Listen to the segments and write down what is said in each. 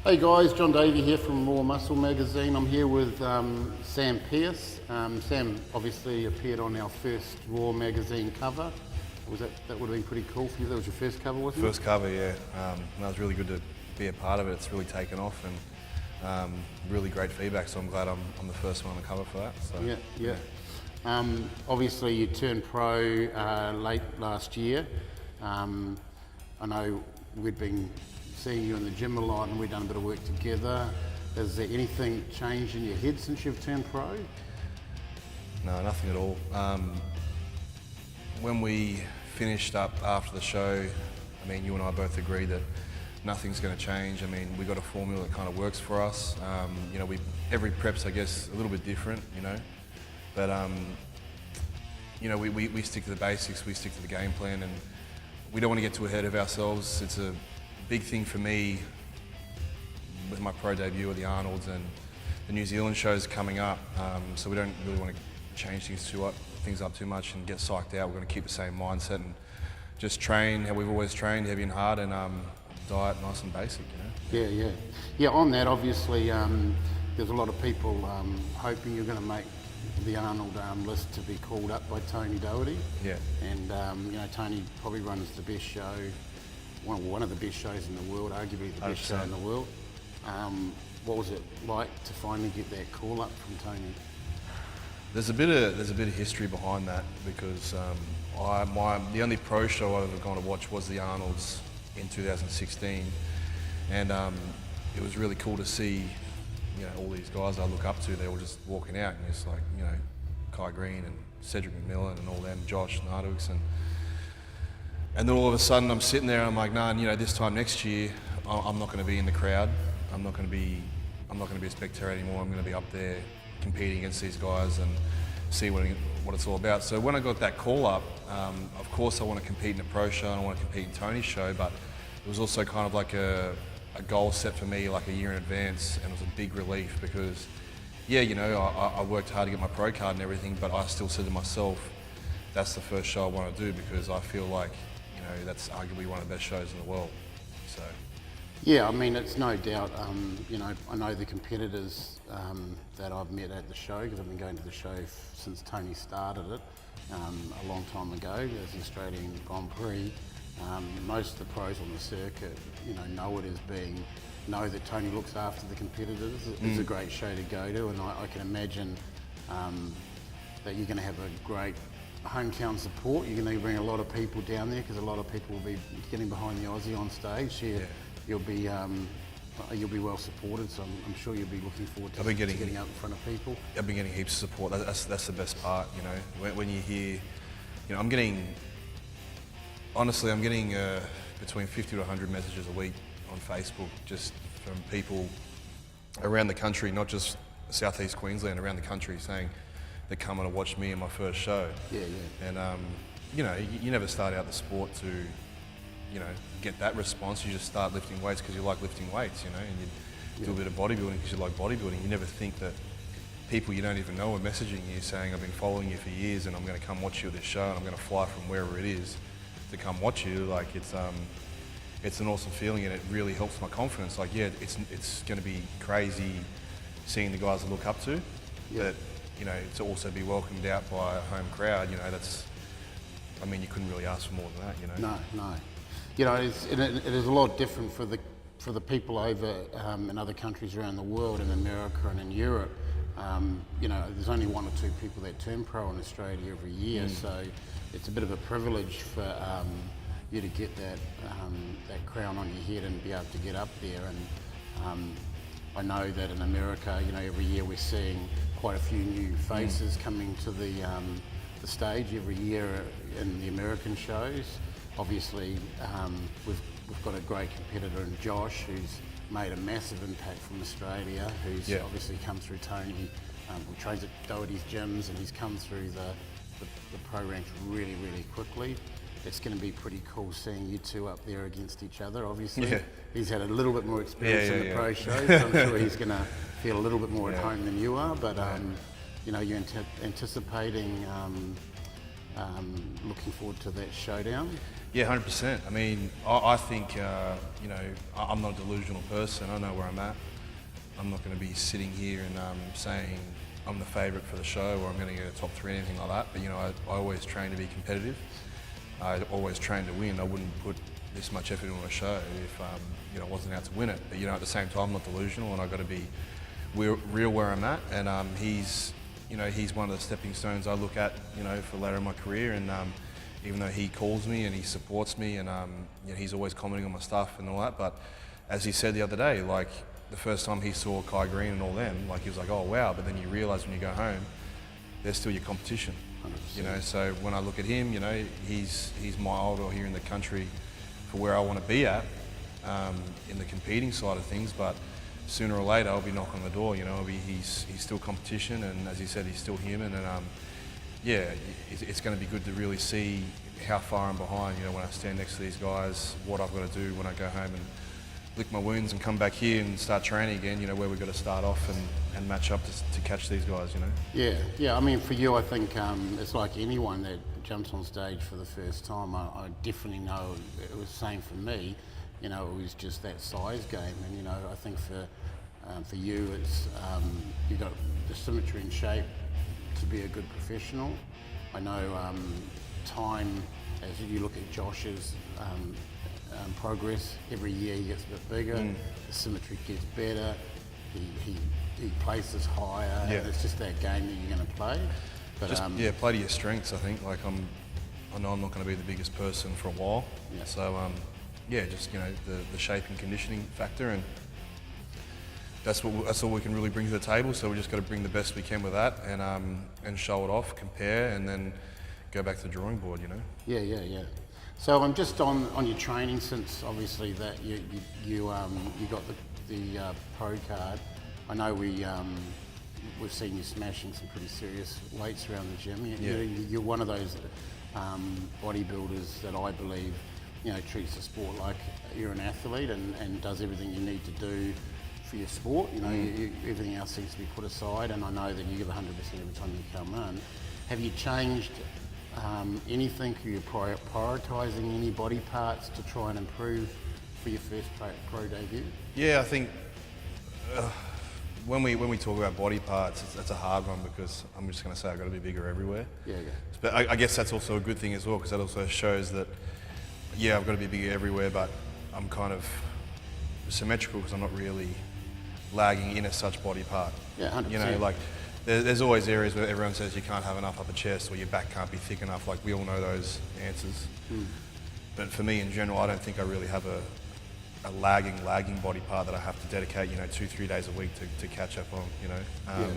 Hey guys, John Davey here from Raw Muscle Magazine. I'm here with Sam Pearce. Sam obviously appeared on our first Raw Magazine cover. That would have been pretty cool for you? That was your first cover, wasn't it? First cover, yeah. That was really good to be a part of it. It's really taken off and really great feedback, so I'm glad I'm the first one on the cover for that. So, yeah. Obviously you turned pro late last year. I know we'd been seeing you in the gym a lot and we've done a bit of work together. Has there anything changed in your head since you've turned pro? No, nothing at all. When we finished up after the show, I mean, you and I both agreed that nothing's going to change. I mean, we got a formula that kind of works for us. You know, every prep's, I guess, a little bit different, you know, but you know, we stick to the basics, we stick to the game plan, and we don't want to get too ahead of ourselves. It's a big thing for me with my pro debut at the Arnold's and the New Zealand shows coming up, so we don't really want to change things up too much and get psyched out. We're going to keep the same mindset and just train how we've always trained, heavy and hard, and diet nice and basic, you know? Yeah, on that, obviously, there's a lot of people hoping you're going to make the Arnold list to be called up by Tony Doherty. Yeah. And, you know, Tony probably runs the best show, one of the best shows in the world, arguably the best 100%. show in the world. What was it like to finally get that call up from Tony? There's a bit of history behind that because the only pro show I've ever gone to watch was the Arnold's in 2016, and it was really cool to see, you know, all these guys I look up to. They were just walking out, and it's like, you know, Kai Green and Cedric McMillan and all them, Josh Nardux, and then all of a sudden I'm sitting there and I'm like, nah, you know, this time next year I'm not going to be in the crowd. I'm not going to be a spectator anymore. I'm going to be up there competing against these guys and see what it's all about. So when I got that call up, of course I want to compete in a pro show and I want to compete in Tony's show, but it was also kind of like a goal set for me like a year in advance, and it was a big relief because, yeah, you know, I worked hard to get my pro card and everything, but I still said to myself, that's the first show I want to do because I feel like, you know, that's arguably one of the best shows in the world. So. Yeah, I mean, it's no doubt, you know, I know the competitors that I've met at the show, because I've been going to the show since Tony started it a long time ago as the Australian Grand Prix. Most of the pros on the circuit, you know it know that Tony looks after the competitors. It's a great show to go to, and I can imagine that you're going to have a great hometown support. You're going to bring a lot of people down there because a lot of people will be getting behind the Aussie on stage. Yeah. You'll be well supported, so I'm sure you'll be looking forward to getting out in front of people. I've been getting heaps of support. That's the best part, you know. When you hear, you know, I'm getting between 50 to 100 messages a week on Facebook, just from people around the country, not just Southeast Queensland, around the country, saying they're coming to watch me in my first show. Yeah. And you know, you never start out the sport to, you know, get that response. You just start lifting weights because you like lifting weights, you know, and you do a bit of bodybuilding because you like bodybuilding. You never think that people you don't even know are messaging you saying, I've been following you for years and I'm going to come watch you at this show and I'm going to fly from wherever it is to come watch you. Like, it's an awesome feeling, and it really helps my confidence. Like, yeah, it's going to be crazy seeing the guys I look up to, but, you know, to also be welcomed out by a home crowd, you know, I mean, you couldn't really ask for more than that, you know. No. You know, it is a lot different for the people over in other countries around the world, in America and in Europe. You know, there's only one or two people that turn pro in Australia every year, so it's a bit of a privilege for you to get that crown on your head and be able to get up there. And I know that in America, you know, every year we're seeing quite a few new faces coming to the stage every year in the American shows. Obviously, we've got a great competitor in Josh, who's made a massive impact from Australia, who's obviously come through Tony, who trains at Doherty's gyms, and he's come through the pro ranks really, really quickly. It's going to be pretty cool seeing you two up there against each other, obviously. Yeah. He's had a little bit more experience in the pro shows, so I'm sure he's going to feel a little bit more at home than you are, but you know, you're anticipating, looking forward to that showdown. Yeah, 100%. I mean, I think, you know, I'm not a delusional person. I know where I'm at. I'm not going to be sitting here and saying I'm the favourite for the show or I'm going to get a top 3 or anything like that. But, you know, I always train to be competitive. I always train to win. I wouldn't put this much effort into a show if, you know, I wasn't out to win it. But, you know, at the same time, I'm not delusional and I've got to be real where I'm at. And he's, you know, he's one of the stepping stones I look at, you know, for later in my career. And even though he calls me and he supports me and you know, he's always commenting on my stuff and all that. But as he said the other day, like the first time he saw Kai Green and all them, like he was like, oh wow. But then you realise when you go home, they're still your competition. 100%. You know, so when I look at him, you know, he's my idol here in the country for where I want to be at in the competing side of things. But sooner or later, I'll be knocking on the door. You know, he's still competition, and as he said, he's still human. And yeah, it's going to be good to really see how far I'm behind. You know, when I stand next to these guys, what I've got to do when I go home and lick my wounds and come back here and start training again. You know, where we've got to start off and match up to catch these guys. You know. Yeah. I mean, for you, I think it's like anyone that jumps on stage for the first time. I definitely know it was the same for me. You know, it was just that size game, and you know, I think for you, it's you got the symmetry and shape to be a good professional. I know time, as you look at Josh's progress, every year he gets a bit bigger, the symmetry gets better, he places higher, and it's just that game that you're going to play. But just, play to your strengths, I think. Like I know I'm not going to be the biggest person for a while, so just, you know, the shape and conditioning factor, and that's all we can really bring to the table. So we just got to bring the best we can with that, and show it off, compare, and then go back to the drawing board. You know. Yeah. So I'm just on your training, since obviously that you got the pro card. I know we've seen you smashing some pretty serious weights around the gym. You're one of those bodybuilders that I believe, you know, treats the sport like you're an athlete and does everything you need to do for your sport. You know, everything else seems to be put aside, and I know that you give 100% every time you come in. Have you changed anything? Are you prioritising any body parts to try and improve for your first pro debut? Yeah, I think when we talk about body parts, it's a hard one, because I'm just going to say I've got to be bigger everywhere. Yeah. But I guess that's also a good thing as well, because that also shows that, yeah, I've got to be bigger everywhere, but I'm kind of symmetrical because I'm not really lagging in as such body part. Yeah, 100%. You know, like there's always areas where everyone says you can't have enough upper chest or your back can't be thick enough. Like we all know those answers. But for me in general, I don't think I really have a lagging body part that I have to dedicate, you know, 2-3 days a week to catch up on. You know,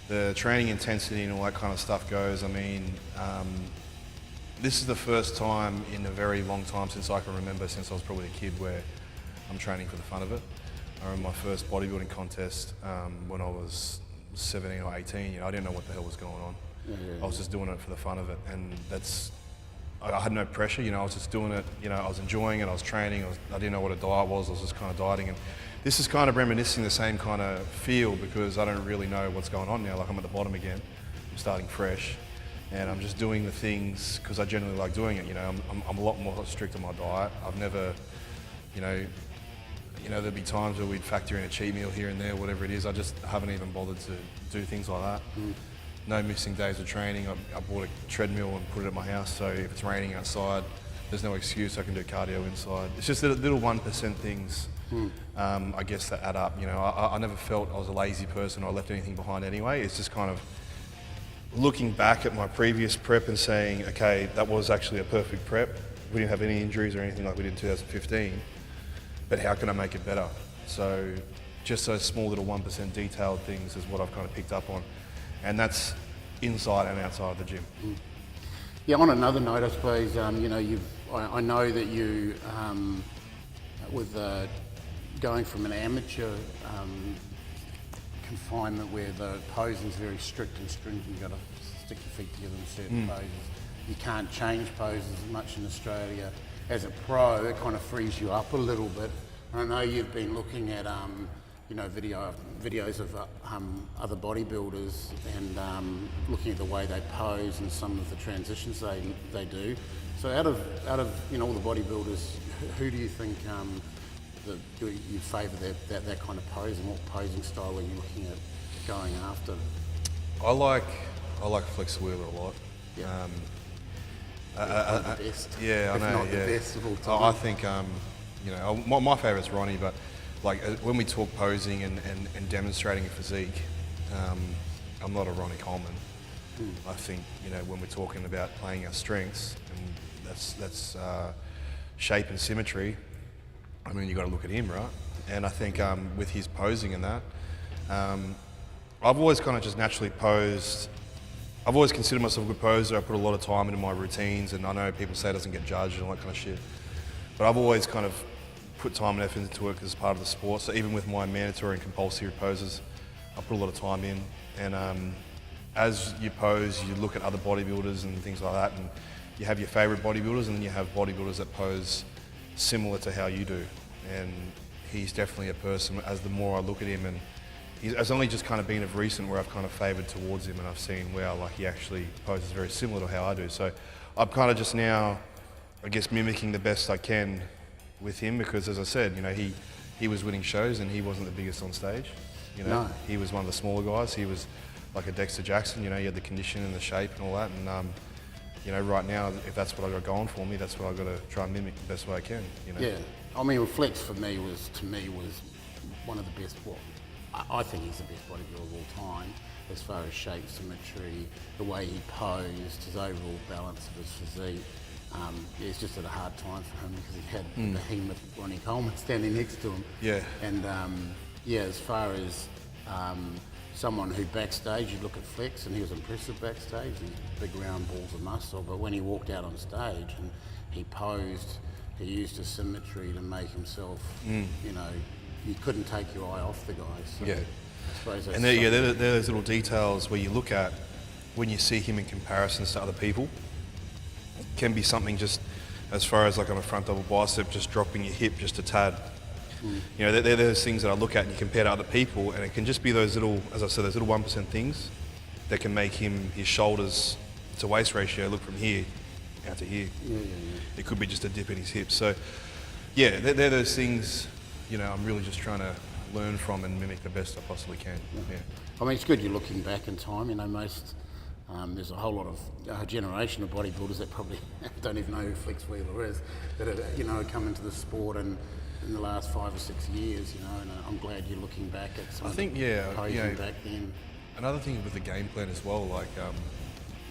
the training intensity and all that kind of stuff goes. I mean, this is the first time in a very long time since I can remember, since I was probably a kid, where I'm training for the fun of it. I remember my first bodybuilding contest when I was 17 or 18. You know, I didn't know what the hell was going on. I was just doing it for the fun of it, and I had no pressure. You know, I was just doing it. You know, I was enjoying it. I was training. I didn't know what a diet was. I was just kind of dieting, and this is kind of reminiscing the same kind of feel, because I don't really know what's going on now. Like I'm at the bottom again. I'm starting fresh, and I'm just doing the things because I generally like doing it. You know, I'm a lot more strict on my diet. I've never, you know, there'd be times where we'd factor in a cheat meal here and there, whatever it is. I just haven't even bothered to do things like that. No missing days of training. I bought a treadmill and put it at my house, so if it's raining outside, there's no excuse. I can do cardio inside. It's just the little 1% things, I guess, that add up. You know, I never felt I was a lazy person or I left anything behind anyway. It's just kind of looking back at my previous prep and saying, okay, that was actually a perfect prep. We didn't have any injuries or anything like we did in 2015. But how can I make it better? So just those small little 1% detailed things is what I've kind of picked up on. And that's inside and outside of the gym. Yeah, on another note, I suppose, you know, I know that you, with going from an amateur confinement where the posing's very strict and stringent, you've got to stick your feet together in certain poses. You can't change poses as much in Australia. As a pro, it kind of frees you up a little bit. I know you've been looking at videos of other bodybuilders and looking at the way they pose and some of the transitions they do. So out of all the bodybuilders, who do you think you favour that kind of posing? What posing style are you looking at going after? I like Flex Wheeler a lot. Yeah. The best. Yeah, I if know. not the best of all time. I think my favourite's Ronnie, but like when we talk posing and demonstrating a physique, I'm not a Ronnie Coleman. I think when we're talking about playing our strengths, and that's shape and symmetry. I mean, you got to look at him, right? And I think with his posing and that, I've always kind of just naturally posed. I've always considered myself a good poser. I put a lot of time into my routines, and I know people say it doesn't get judged and all that kind of shit. But I've always kind of put time and effort into it as part of the sport. So even with my mandatory and compulsory poses, I put a lot of time in. And as you pose, you look at other bodybuilders and things like that, and you have your favourite bodybuilders, and then you have bodybuilders that pose similar to how you do. And he's definitely a person, as the more I look at him, and it's only just kind of been of recent where I've kind of favoured towards him, and I've seen where like he actually poses very similar to how I do. So I'm kind of just now, I guess, mimicking the best I can with him, because as I said, he was winning shows and he wasn't the biggest on stage. No. He was one of the smaller guys. He was like a Dexter Jackson. He had the condition and the shape and all that. And right now, if that's what I got going for me, that's what I got to try and mimic the best way I can. Yeah, I mean, Flex for me was one of the best. Well, I think he's the best bodybuilder of all time as far as shape, symmetry, the way he posed, his overall balance of his physique. It's just at a hard time for him because he had the behemoth Ronnie Coleman standing next to him. Yeah. And as far as someone who backstage, you look at Flex and he was impressive backstage, these big round balls of muscle, but when he walked out on stage and he posed, he used his symmetry to make himself, you couldn't take your eye off the guy. So Yeah. I suppose that's And there are those little details where you look at when you see him in comparisons to other people. It can be something just as far as like on a front double bicep, just dropping your hip just a tad. They're those things that I look at and you compare to other people, and it can just be those little, as I said, those little 1% things that can make his shoulders to waist ratio look from here out to here. It could be just a dip in his hips. So, yeah, they're those things, I'm really just trying to learn from and mimic the best I possibly can. Yeah. I mean, it's good you're looking back in time. There's a whole lot of a generation of bodybuilders that probably don't even know who Flex Wheeler is, that have come into the sport and in the last 5 or 6 years, and I'm glad you're looking back at some of the posing back then. Another thing with the game plan as well, like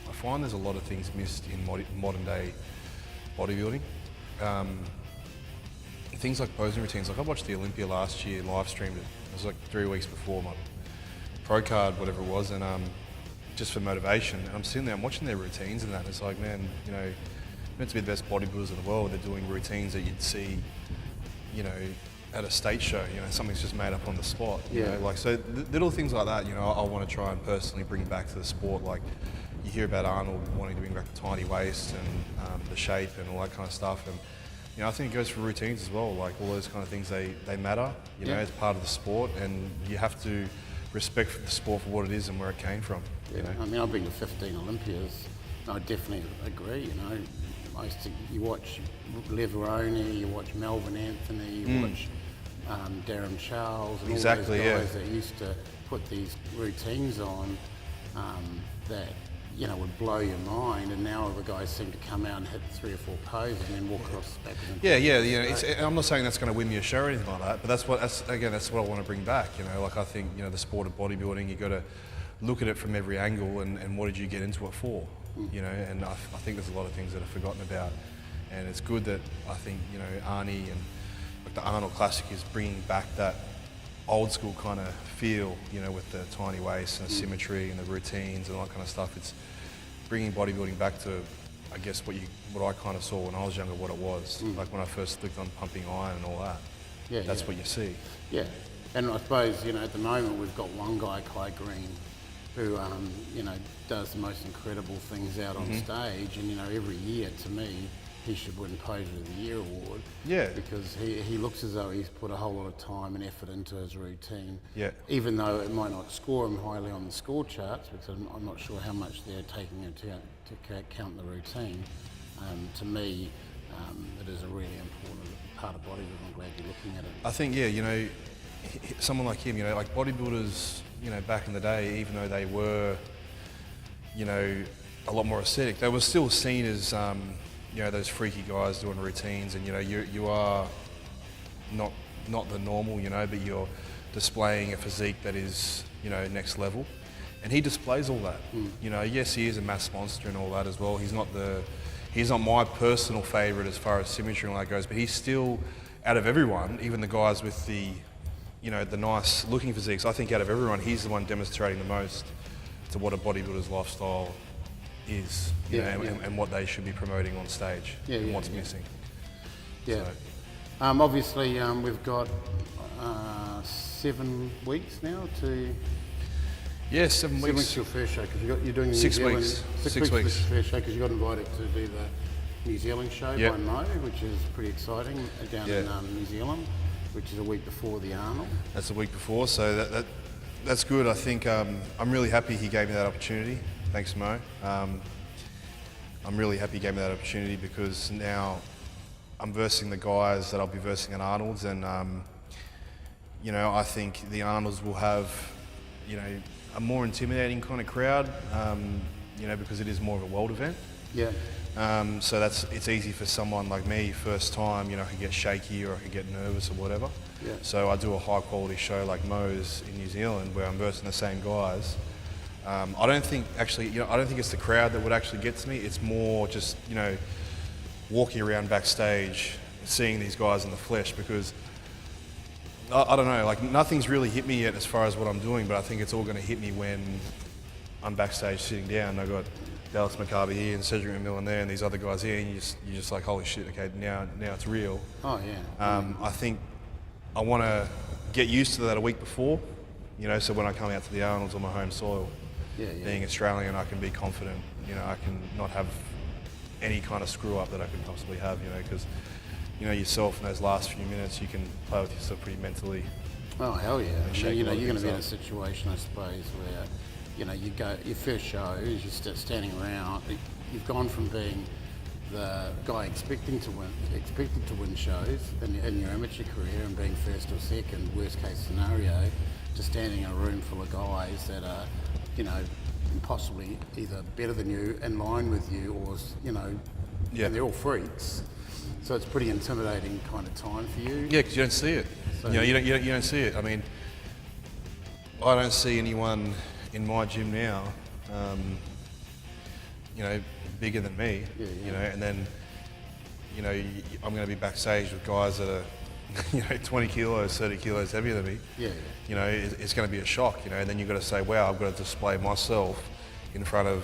I find there's a lot of things missed in modern day bodybuilding. Things like posing routines. Like I watched the Olympia last year, live streamed it. It was like 3 weeks before my pro card, whatever it was, and just for motivation. And I'm sitting there, I'm watching their routines and that, and it's like, man, meant to be the best bodybuilders in the world. They're doing routines that you'd see, at a state show. Something's just made up on the spot. So little things like that. I want to try and personally bring back to the sport. Like you hear about Arnold wanting to bring back the tiny waist and the shape and all that kind of stuff. And I think it goes for routines as well. Like all those kind of things, they matter. As part of the sport, and you have to respect the sport for what it is and where it came from. I mean, I've been to 15 Olympias. I definitely agree. You watch Leveroni, you watch Melvin Anthony, you watch Darren Charles, and all those guys that used to put these routines on that would blow your mind, and now the guys seem to come out and hit 3 or 4 poses and then walk across the back. I'm not saying that's going to win me a show or anything like that, but that's what I want to bring back. Like I think the sport of bodybuilding, you got to look at it from every angle, and what did you get into it for? And I think there's a lot of things that are forgotten about, and it's good that I think Arnie and like the Arnold Classic is bringing back that old school kind of feel, with the tiny waist and the symmetry and the routines and all that kind of stuff. It's bringing bodybuilding back to, I guess, what I kind of saw when I was younger, what it was. Like when I first clicked on pumping iron and all that. That's what you see. Yeah, and I suppose, at the moment we've got one guy, Kai Green, who, does the most incredible things out on stage. And, every year, to me, he should win Poser of the Year award. Yeah. Because he looks as though he's put a whole lot of time and effort into his routine. Yeah. Even though it might not score him highly on the score charts, because I'm not sure how much they're taking into account the routine. To me, it is a really important part of bodybuilding. I'm glad you're looking at it. I think, yeah, you know, someone like him, you know, like bodybuilders, you know, back in the day, even though they were, you know, a lot more aesthetic, they were still seen as, you know, those freaky guys doing routines, and you know, you are not the normal, you know, but you're displaying a physique that is, you know, next level, and he displays all that. You know, yes, he is a mass monster and all that as well. He's not my personal favourite as far as symmetry and all that goes, but he's still, out of everyone, even the guys with the, you know, the nice looking physiques, I think out of everyone, he's the one demonstrating the most to what a bodybuilder's lifestyle is, you know, and what they should be promoting on stage, and what's missing. Yeah. So. Obviously, we've got 7 weeks now to. Yeah, 7 weeks. 7 weeks to your first show, because you're doing the 6 New Zealand. weeks. 6 weeks to your first show, because you got invited to do the New Zealand show by Mo, which is pretty exciting, down in New Zealand, which is a week before the Arnold. That's a week before, so that's good. I think I'm really happy he gave me that opportunity. Thanks, Mo. I'm really happy he gave me that opportunity, because now I'm versing the guys that I'll be versing at Arnold's, and you know, I think the Arnold's will have, you know, a more intimidating kind of crowd, you know, because it is more of a world event. Yeah. So it's easy for someone like me, first time, you know, I could get shaky or I could get nervous or whatever. Yeah. So I do a high quality show like Mo's in New Zealand, where I'm versing the same guys. I don't think it's the crowd that would actually get to me. It's more just, you know, walking around backstage, seeing these guys in the flesh, because I don't know, like nothing's really hit me yet as far as what I'm doing, but I think it's all going to hit me when I'm backstage sitting down. I've got Dallas McCarvey here and Cedric McMillan there and these other guys here, and you're just like, holy shit, okay, now it's real. Oh yeah. I think I want to get used to that a week before, you know, so when I come out to the Arnold's on my home soil, being Australian, I can be confident, you know, I can not have any kind of screw up that I could possibly have, you know, because, you know, yourself in those last few minutes, you can play with yourself pretty mentally. Oh hell yeah! I mean, you know, you're going to be in up. a situation, I suppose, where, you know, you go your first show is you're standing around. You've gone from being the guy expected to win shows in your amateur career and being first or second, worst case scenario, to standing in a room full of guys that are, you know, possibly either better than you, in line with you, or, you know, and they're all freaks. So it's a pretty intimidating kind of time for you. Yeah, because you don't see it. So, you know, you don't see it. I mean, I don't see anyone in my gym now, you know, bigger than me. You know, and then, you know, I'm going to be backstage with guys that are, you know, 20 kilos, 30 kilos heavier than me. You know, it's going to be a shock, you know, and then you've got to say, wow, I've got to display myself in front of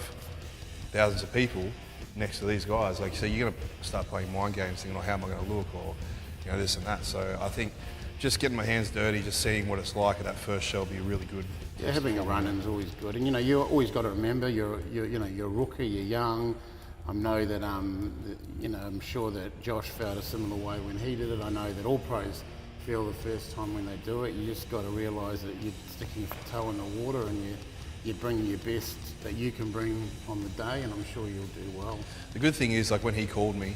thousands of people next to these guys. Like, so you're going to start playing mind games, thinking, oh, how am I going to look, or, you know, this and that. So I think just getting my hands dirty, just seeing what it's like at that first show will be really good. Yeah, having a run-in is always good, and you know, you always got to remember you're a rookie, you're young. I know that you know, I'm sure that Josh felt a similar way when he did it. I know that all pros feel the first time when they do it. You just got to realise that you're sticking your toe in the water, and you're bringing your best that you can bring on the day, and I'm sure you'll do well. The good thing is, like when he called me,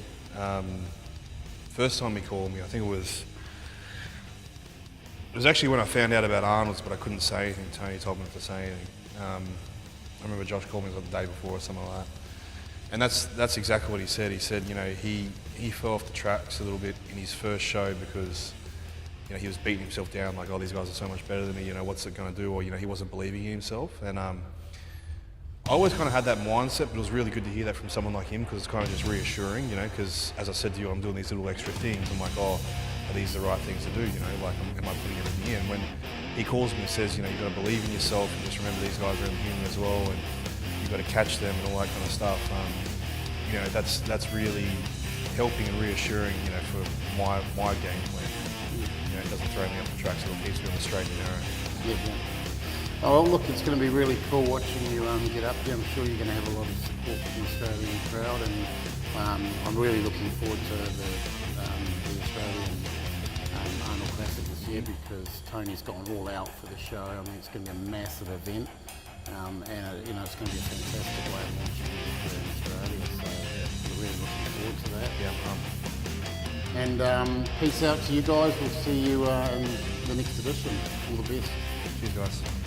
first time he called me, I think it was actually when I found out about Arnold's, but I couldn't say anything. Tony told me not to say anything. I remember Josh called me the day before or something like that. And that's exactly what he said. He said, you know, he fell off the tracks a little bit in his first show because, you know, he was beating himself down like, oh, these guys are so much better than me, you know, what's it going to do? Or, you know, he wasn't believing in himself. And I always kind of had that mindset, but it was really good to hear that from someone like him, because it's kind of just reassuring, you know, because as I said to you, I'm doing these little extra things. I'm like, oh, are these the right things to do? You know, like, am I putting everything in? When he calls me and says, you know, you've got to believe in yourself and just remember these guys are human as well, and you've got to catch them and all that kind of stuff. You know, that's really helping and reassuring, you know, for my game plan. You know, it doesn't throw me off the tracks, it'll keep me on the straight and narrow. Yeah. Oh, well, look, it's going to be really cool watching you get up there. I'm sure you're going to have a lot of support from the Australian crowd, and I'm really looking forward to the Australian Arnold Classic this year because Tony's gone all out for the show. I mean, it's going to be a massive event, and it's going to be a fantastic way of launching it here in Australia. So we're really looking forward to that. Yeah. And peace out to you guys. We'll see you in the next edition. All the best. Cheers, guys.